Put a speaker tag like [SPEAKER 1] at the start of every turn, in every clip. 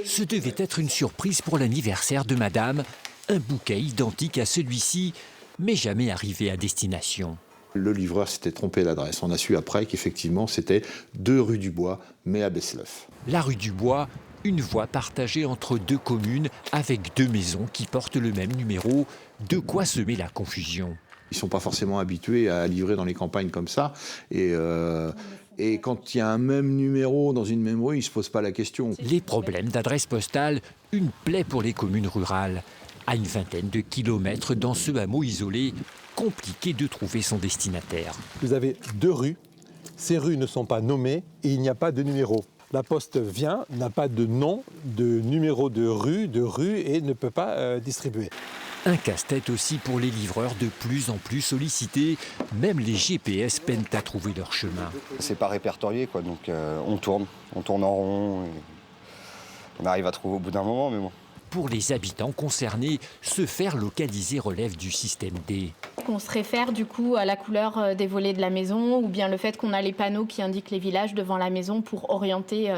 [SPEAKER 1] Ce devait être une surprise pour l'anniversaire de madame. Un bouquet identique à celui-ci, mais jamais arrivé à destination.
[SPEAKER 2] Le livreur s'était trompé d'adresse. On a su après qu'effectivement c'était 2 rue du Bois, mais à Besleuf.
[SPEAKER 1] La rue du Bois, une voie partagée entre 2 communes avec 2 maisons qui portent le même numéro. De quoi semer la confusion.
[SPEAKER 2] Ils ne sont pas forcément habitués à livrer dans les campagnes comme ça. Et quand il y a un même numéro dans une même rue, ils ne se posent pas la question.
[SPEAKER 1] Les problèmes d'adresse postale, une plaie pour les communes rurales. À une vingtaine de kilomètres dans ce hameau isolé, compliqué de trouver son destinataire.
[SPEAKER 3] Vous avez 2 rues, ces rues ne sont pas nommées et il n'y a pas de numéro. La poste vient, n'a pas de nom, de numéro de rue et ne peut pas distribuer.
[SPEAKER 1] Un casse-tête aussi pour les livreurs de plus en plus sollicités. Même les GPS peinent à trouver leur chemin.
[SPEAKER 4] C'est pas répertorié, quoi, donc on tourne en rond. On arrive à trouver au bout d'un moment, mais bon.
[SPEAKER 1] Pour les habitants concernés, se faire localiser relève du système D.
[SPEAKER 5] On se réfère du coup à la couleur des volets de la maison ou bien le fait qu'on a les panneaux qui indiquent les villages devant la maison pour orienter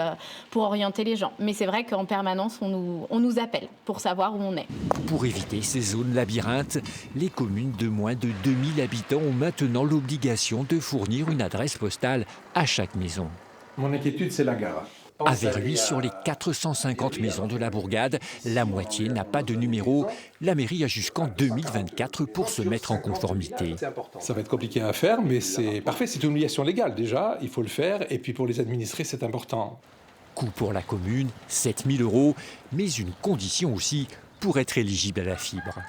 [SPEAKER 5] les gens. Mais c'est vrai qu'en permanence, on nous appelle pour savoir où on est.
[SPEAKER 1] Pour éviter ces zones labyrinthes, les communes de moins de 2000 habitants ont maintenant l'obligation de fournir une adresse postale à chaque maison.
[SPEAKER 3] Mon inquiétude, c'est la gare.
[SPEAKER 1] À Verluy, sur les 450 maisons de la bourgade, la moitié n'a pas de numéro. La mairie a jusqu'en 2024 pour se mettre en conformité.
[SPEAKER 3] Ça va être compliqué à faire, mais c'est parfait. C'est une obligation légale déjà, il faut le faire. Et puis pour les administrés, c'est important.
[SPEAKER 1] Coût pour la commune, 7 000 €, mais une condition aussi pour être éligible à la fibre.